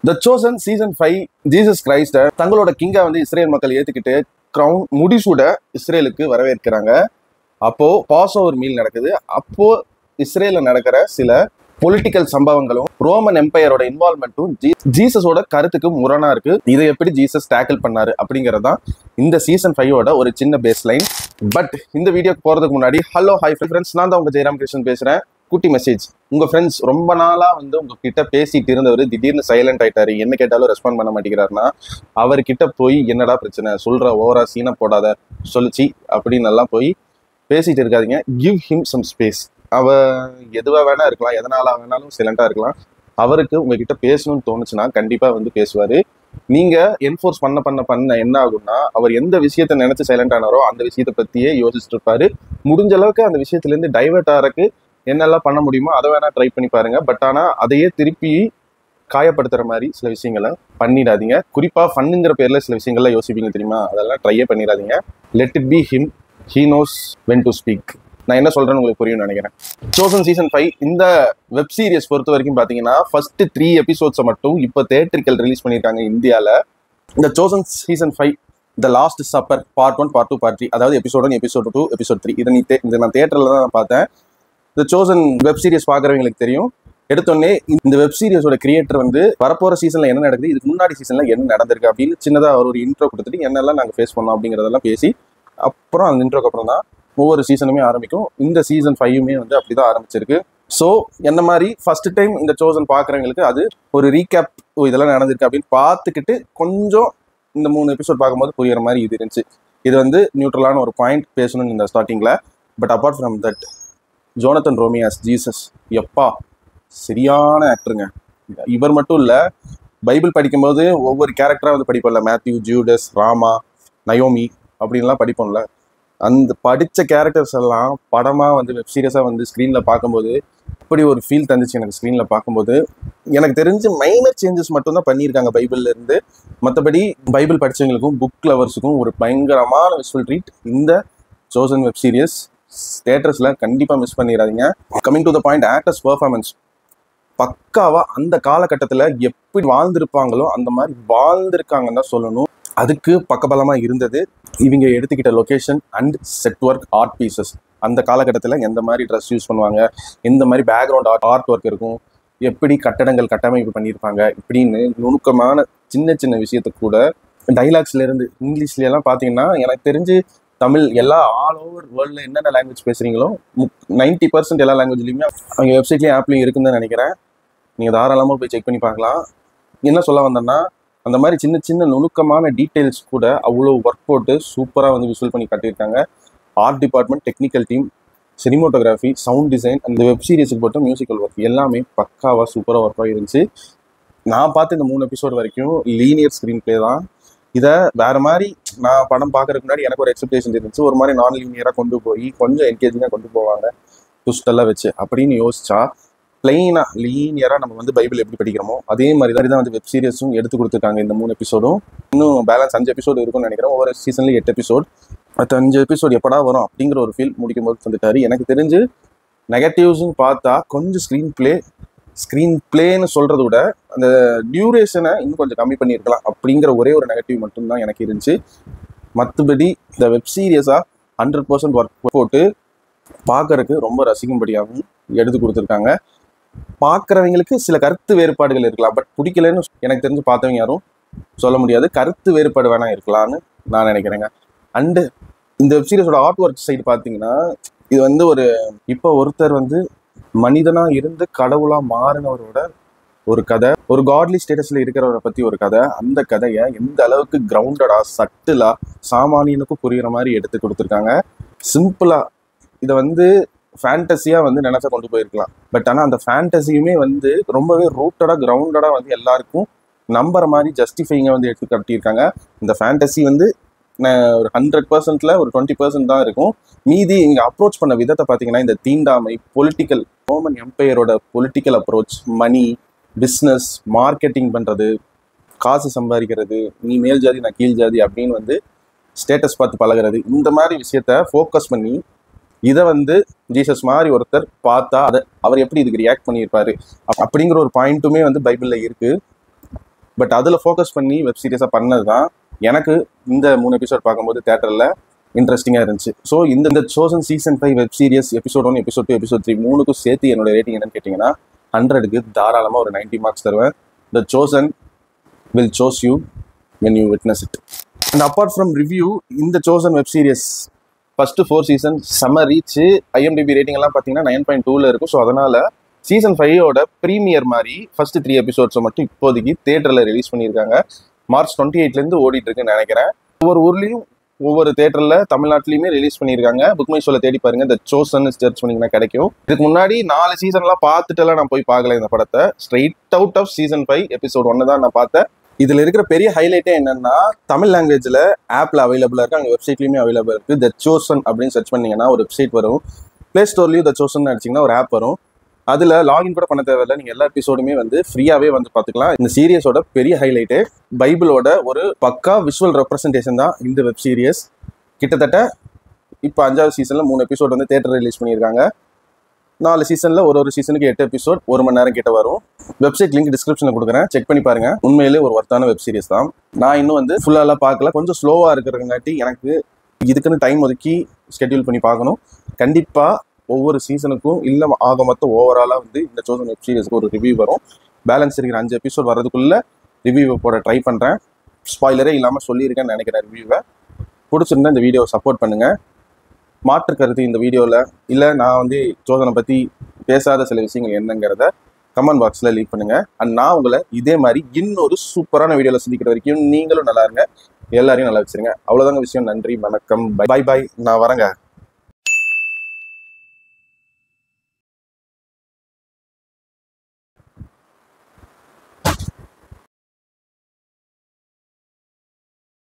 The chosen season 5 Jesus கிரைஸ்ட தங்களோட கிங்கா வந்து Israel மக்கள் ஏத்துக்கிட்டு கிரவுன் முடிசூட இஸ்ரேலுக்கு வரவேற்கிறாங்க. அப்போ பாஸ் ஓவர் மீல் நடக்குது. அப்போ இஸ்ரேல நடக்கிற சில பொலிட்டிக்கல் சம்பவங்களும் ரோமன் எம்பையரோட இன்வால்மெண்ட்டும் ஜீசஸோட கருத்துக்கு முரணா இருக்கு. இதை எப்படி ஜீசஸ் டேக்கிள் பண்ணாரு அப்படிங்கறதான் இந்த சீசன் 5ஓட ஒரு சின்ன பேஸ் லைன். பட் இந்த வீடியோக்கு போறதுக்கு முன்னாடி ஹலோ ஹாய் ஃப்ரெண்ட்ஸ், நான் தான் உங்க ஜெயராம் கிருஷ்ணன் பேசுறேன். குட்டி மெசேஜ். உங்க ஃப்ரெண்ட்ஸ் ரொம்ப நாளா வந்து உங்ககிட்ட பேசிட்டு இருந்தவர் திடீர்னு சைலண்ட் ஆயிட்டாரு, என்ன கேட்டாலும் ரெஸ்பாண்ட் பண்ண மாட்டேங்கிறாருன்னா அவர்கிட்ட போய் என்னடா பிரச்சனை சொல்ற, ஓவரா சீனை போடாத சொல்லிச்சு அப்படின்னு எல்லாம் போய் பேசிட்டு இருக்காதீங்க. Give him some space. அவ எதுவா வேணா இருக்கலாம், எதனால வேணாலும் சைலண்டா இருக்கலாம். அவருக்கு உங்ககிட்ட பேசணும்னு தோணுச்சுன்னா கண்டிப்பா வந்து பேசுவாரு. நீங்க என்ஃபோர்ஸ் பண்ண என்ன ஆகும்னா, அவர் எந்த விஷயத்த நினைச்சு சைலண்ட் ஆனாரோ அந்த விஷயத்த பத்தியே யோசிச்சுட்டு இருப்பாரு. முடிஞ்ச அளவுக்கு அந்த விஷயத்துல இருந்து டைவர்ட் ஆறக்கு என்னெல்லாம் பண்ண முடியுமோ அதை வேணா ட்ரை பண்ணி பாருங்க. பட் ஆனா அதையே திருப்பி காயப்படுத்துற மாதிரி சில விஷயங்களை பண்ணிடாதீங்க. குறிப்பா ஃபன்னுங்கிற பேர்ல சில விஷயங்கள்ல யோசிப்பீங்க தெரியுமா, அதெல்லாம் ட்ரையே பண்ணிடாதீங்க. Let it be him, he knows when to speak. நான் என்ன சொல்றேன்னு உங்களுக்கு புரியும்னு நினைக்கிறேன். சோசன் சீசன் 5 இந்த வெப் சீரிஸ் பொறுத்த வரைக்கும் பாத்தீங்கன்னா ஃபர்ஸ்ட் 3 எபிசோட்ஸை மட்டும் இப்போ தேட்டரிக்கல் ரிலீஸ் பண்ணியிருக்காங்க இந்தியால. இந்த chosen season 5 the last supper part 1 part 2 part 3, அதாவது எபிசோட் 1 எபிசோட் 2 எபிசோட் 3, இதை நான் தேட்டர்ல தான் பார்த்தேன். இந்த சோசன் வெப் சீரிஸ் பாக்குறவங்களுக்கு தெரியும். எடுத்தோடனே இந்த வெப் சீரிஸோட கிரியேட்டர் வந்து வரப்போற சீசன்ல என்ன நடக்குது, இதுக்கு முன்னாடி சீசன்ல என்ன நடந்திருக்கு அப்படின்னு சின்னதா அவர் ஒரு இன்ட்ரோ கொடுத்துட்டு என்னெல்லாம் நாங்க ஃபேஸ் பண்ணோம் அப்படிங்கறதெல்லாம் பேசி அப்புறம் அந்த இன்ட்ரோக்கு அப்புறம் தான் ஒவ்வொரு சீசனுமே ஆரம்பிக்கும். இந்த சீசன் 5மே வந்து அப்படிதான் ஆரம்பிச்சிருக்கு. ஸோ என்ன மாதிரி ஃபர்ஸ்ட் டைம் இந்த சோசன் பாக்குறவங்களுக்கு அது ஒரு ரீகேப், இதெல்லாம் நடந்திருக்கு அப்படின்னு பார்த்துக்கிட்டு கொஞ்சம் இந்த 3 எபிசோட் பார்க்கும்போது புரியுற மாதிரி இது இருந்துச்சு. இது வந்து நியூட்ரலான ஒரு பாயிண்ட் பேசணும்னு இந்த ஸ்டார்டிங்ல. But apart from that, Jonathan Roumie as Jesus எப்பா சரியான ஆக்டருங்க. இவர் மட்டும் இல்லை, பைபிள் படிக்கும்போது ஒவ்வொரு கேரக்டராக வந்து படிப்போம்ல, மேத்யூ, ஜூடஸ், ராமா, நயோமி அப்படின்லாம் படிப்போம்ல. அந்த படித்த கேரக்டர்ஸ் எல்லாம் படமாக வந்து வெப் சீரியஸாக வந்து ஸ்க்ரீனில் பார்க்கும்போது அப்படி ஒரு ஃபீல் தந்துச்சு எனக்கு. ஸ்க்ரீனில் பார்க்கும்போது எனக்கு தெரிஞ்சு மைனர் சேஞ்சஸ் மட்டும்தான் பண்ணியிருக்காங்க பைபிள்ல இருந்து. மற்றபடி பைபிள் படித்தவங்களுக்கும் புக் லவர்ஸுக்கும் ஒரு பயங்கரமான விசுவல் ட்ரீட் இந்த சோசன் வெப் சீரியஸ். தியேட்டர்ஸ்ல கண்டிப்பா மிஸ் பண்ணிடாதீங்க. Coming to the point, actors performance பக்காவா அந்த காலகட்டத்தில் எப்படி வாழ்ந்திருப்பாங்களோ அந்த மாதிரி வாழ்ந்திருக்காங்கன்னு தான் சொல்லணும். அதுக்கு பக்கபலமா இருந்தது இவங்க எடுத்துக்கிட்ட location and set work, art pieces. அந்த காலகட்டத்தில் எந்த மாதிரி ட்ரெஸ் யூஸ் பண்ணுவாங்க, எந்த மாதிரி பேக்ரவுண்ட் ஆர்ட் ஒர்க் இருக்கும், எப்படி கட்டடங்கள் கட்டமைப்பு பண்ணியிருப்பாங்க இப்படின்னு நுணுக்கமான சின்ன சின்ன விஷயத்துக்கு கூட டைலாக்ஸ்ல இருந்து இங்கிலீஷ்ல எல்லாம் பார்த்தீங்கன்னா எனக்கு தெரிஞ்சு தமிழ் எல்லா ஆல் ஓவர் வேர்ல்டில் என்னென்ன லாங்குவேஜ் பேசுகிறீங்களோ 90% எல்லா லாங்குவேஜ்லையுமே அவங்க வெப்சைட்லேயும் ஆப்லையும் இருக்குன்னு தான் நினைக்கிறேன். நீங்கள் தாராளமாக போய் செக் பண்ணி பார்க்கலாம். என்ன சொல்ல வந்தேன்னா, அந்த மாதிரி சின்ன சின்ன நுணுக்கமான டீட்டெயில்ஸ் கூட அவ்வளோ ஒர்க் போட்டு சூப்பராக வந்து விசுவல் பண்ணி காட்டியிருக்காங்க. Art department, technical team, cinematography, sound design, அந்த வெப் சீரிஸுக்கு போட்ட மியூசிக்கல் ஒர்க் எல்லாமே பக்காவாக சூப்பராக ஒர்க்காக இருந்துச்சு. நான் பார்த்து இந்த 3 எபிசோட் வரைக்கும் லீனியர் ஸ்க்ரீன் பிளே தான். இதை வேற மாதிரி நான் படம் பார்க்கறதுக்கு முன்னாடி எனக்கு ஒரு எக்ஸ்பெக்டேஷன் இருந்துச்சு. ஒரு மாதிரி நான் லீனியராக கொண்டு போய் கொஞ்சம் என்கேஜிங்காக கொண்டு போவாங்க ட்விஸ்டெல்லாம் வச்சு அப்படின்னு யோசிச்சா, பிளெயினாக லீனியராக நம்ம வந்து பைபிள் எப்படி படிக்கிறோமோ அதே மாதிரி தான் வந்து வெப் சீரிஸும் எடுத்து கொடுத்துருக்காங்க. இந்த 3 எபிசோடும் இன்னும் பேலன்ஸ் 5 எபிசோடு இருக்கும்னு நினைக்கிறேன். ஒவ்வொரு சீசன்லேயும் 8 எபிசோட். மற்ற 5 எபிசோட் எப்படா வரும் அப்படிங்கிற ஒரு ஃபீல் முடிக்கும் போது வந்துட்டாரு. எனக்கு தெரிஞ்சு நெகட்டிவ்ஸ்ன்னு பார்த்தா கொஞ்சம் ஸ்க்ரீன் பிளேன்னு சொல்கிறத விட அந்த டியூரேஷனை இன்னும் கொஞ்சம் கம்மி பண்ணியிருக்கலாம் அப்படிங்கிற ஒரே ஒரு நெகட்டிவ் மட்டும்தான் எனக்கு இருந்துச்சு. மற்றபடி இந்த வெப் சீரியஸாக 100% ஒர்க் போட்டு பார்க்கறதுக்கு ரொம்ப ரசிக்கும்படியாகவும் எடுத்து கொடுத்துருக்காங்க. பார்க்குறவங்களுக்கு சில கருத்து வேறுபாடுகள் இருக்கலாம், பட் பிடிக்கலன்னு எனக்கு தெரிஞ்சு பார்த்தவங்க யாரும் சொல்ல முடியாது. கருத்து வேறுபாடு வேணா இருக்கலாம்னு நான் நினைக்கிறேங்க. அண்டு இந்த வெப் சீரிஸோட ஆர்ட் ஒர்க் சைடு பார்த்தீங்கன்னா, இது வந்து இப்போ ஒருத்தர் வந்து மனிதனா இருந்து கடவுளா மாறினவரோட ஒரு கதை, ஒரு காட்லி ஸ்டேட்டஸ்ல இருக்கிறவரை பத்தி ஒரு கதை. அந்த கதையை எந்த அளவுக்கு கிரவுண்டடா, சட்டிலா, சாமானியனுக்கும் புரியுற மாதிரி எடுத்து கொடுத்துருக்காங்க. சிம்பிளா இதை வந்து ஃபேண்டசியா வந்து நினைச்சா கொண்டு போயிருக்கலாம். பட் ஆனால் அந்த ஃபேண்டசியுமே வந்து ரொம்பவே ரூட்டடா, கிரவுண்டடா வந்து எல்லாருக்கும் நம்புற மாதிரி ஜஸ்டிஃபைங்க வந்து எடுத்து காட்டியிருக்காங்க. இந்த ஃபேண்டசி வந்து ஒரு 100%ல ஒரு 20% தான் இருக்கும். மீதி இங்க அப்ரோச் பண்ண விதத்தை பார்த்தீங்கன்னா, இந்த தீண்டாமை, பொலிட்டிக்கல், ரோமன் எம்பையரோட பொலிட்டிக்கல் அப்ரோச், மணி, பிஸ்னஸ், மார்க்கெட்டிங் பண்றது, காசு சம்பாதிக்கிறது, நீ மேல் ஜாதி நான் கீழ் ஜாதி அப்படின்னு வந்து ஸ்டேட்டஸ் பார்த்து பழகிறது, இந்த மாதிரி விஷயத்த ஃபோக்கஸ் பண்ணி இதை வந்து ஜீசஸ் மாதிரி ஒருத்தர் பார்த்தா அவர் எப்படி இதுக்கு ரியாக்ட் பண்ணியிருப்பாரு அப்படிங்கிற ஒரு பாயிண்ட்டுமே வந்து பைபிள்ல இருக்கு. பட் அதில் ஃபோக்கஸ் பண்ணி வெப் சீரிஸாக பண்ணது தான் எனக்கு இந்த 3 எபிசோட் பார்க்கும்போது தேட்டரில் இன்ட்ரெஸ்டிங்காக இருந்துச்சு. ஸோ இந்த chosen season 5 web series episode 1, episode 2, episode 3 மூணுக்கும் சேர்த்து என்னோட ரேட்டிங் என்னன்னு கேட்டிங்கன்னா 100க்கு தாராளமாக ஒரு 90 மார்க்ஸ் தருவேன். The chosen will choose you when you witness it. And apart from review, இந்த chosen web series first 4 season செம்ம ரீச். IMDb ரேட்டிங் எல்லாம் பார்த்தீங்கன்னா 9.2ல இருக்கும். ஸோ அதனால சீசன் 5ஓட ப்ரீமியர் மாதிரி ஃபர்ஸ்ட் 3 எபிசோட்ஸை மட்டும் இப்போதைக்கு தேட்டரில் ரிலீஸ் பண்ணியிருக்காங்க. மார்ச் 28லேருந்து ஓடிட்டு இருக்குன்னு நினைக்கிறேன். ஒவ்வொரு ஊர்லேயும் ஒவ்வொரு தேட்டரில் தமிழ்நாட்டிலையுமே ரிலீஸ் பண்ணியிருக்காங்க. புக் மை ஷோல தேடி பாருங்க, த சோசன் சர்ச் பண்ணிங்கன்னா கிடைக்கும். இதுக்கு முன்னாடி 4 சீசன்லாம் பார்த்துட்டுலாம் நான் போய் பார்க்கல இந்த படத்தை. Straight out of season 5 episode 1 தான் நான் பார்த்தேன். இதில் இருக்கிற பெரிய ஹைலைட்டே என்னன்னா, தமிழ் லாங்குவேஜில் ஆப்பில் அவைலபிளாக இருக்குது, அங்கே வெப்சைட்லையுமே அவைலபிள் இருக்குது. த சோசன் அப்படின்னு சர்ச் பண்ணிங்கன்னா ஒரு வெப்சைட் வரும். ப்ளே ஸ்டோர்லேயும் த சோசன் அடிச்சிங்கன்னா ஒரு ஆப் வரும். அதில் லாகின் கூட பண்ண தேவையில்லை. நீங்கள் எல்லா எபிசோடுமே வந்து ஃப்ரீயாகவே வந்து பார்த்துக்கலாம். இந்த சீரியஸோட பெரிய ஹைலைட்டு பைபிளோட ஒரு பக்கா விஷுவல் ரெப்ரசன்டேஷன் தான் இந்த வெப் சீரியஸ். கிட்டத்தட்ட இப்போ 5வது சீசனில் 3 எபிசோட் வந்து தேட்டர் ரிலீஸ் பண்ணியிருக்காங்க. 4 சீசனில் ஒரு சீசனுக்கு 8 எபிசோட், 1 மணி நேரம் கிட்ட வரும். வெப்சைட் லிங்க் டிஸ்கிரிப்ஷனில் கொடுக்குறேன், செக் பண்ணி பாருங்க. உண்மையிலே ஒரு ஒர்த்தான வெப் சீரிஸ் தான். நான் இன்னும் வந்து ஃபுல்லாலாம் பார்க்கல, கொஞ்சம் ஸ்லோவாக இருக்கிறங்காட்டி எனக்கு இதுக்குன்னு டைம் ஒதுக்கி ஸ்கெட்யூல் பண்ணி பார்க்கணும். கண்டிப்பாக ஒவ்வொரு சீசனுக்கும் இல்லை ஆக மொத்தம் ஓவராலாக வந்து இந்த சோசன் வெப் சீரிஸ்க்கு ஒரு ரிவ்யூ வரும். பேலன்ஸ் இருக்கிற 5 எபிசோட் வர்றதுக்குள்ளே ரிவ்யூவை போட ட்ரை பண்ணுறேன். ஸ்பாய்லரே இல்லாமல் சொல்லியிருக்கேன்னு நினைக்கிறேன். ரிவ்யூவை பிடிச்சிருந்தா இந்த வீடியோவை சப்போர்ட் பண்ணுங்கள். மாற்று கருத்து இந்த வீடியோவில் இல்லை நான் வந்து சோதனை பற்றி பேசாத சில விஷயங்கள் என்னங்கிறத கமெண்ட் பாக்ஸில் லீவ் பண்ணுங்கள். அண்ட் நான் உங்களை இதே மாதிரி இன்னொரு சூப்பரான வீடியோவில் சந்திக்கிற வரைக்கும் நீங்களும் நல்லா இருங்க, எல்லாரையும் நல்லா வச்சுருங்க. அவ்வளோதாங்க விஷயம். நன்றி, வணக்கம், பை பாய். நான் வரேங்க.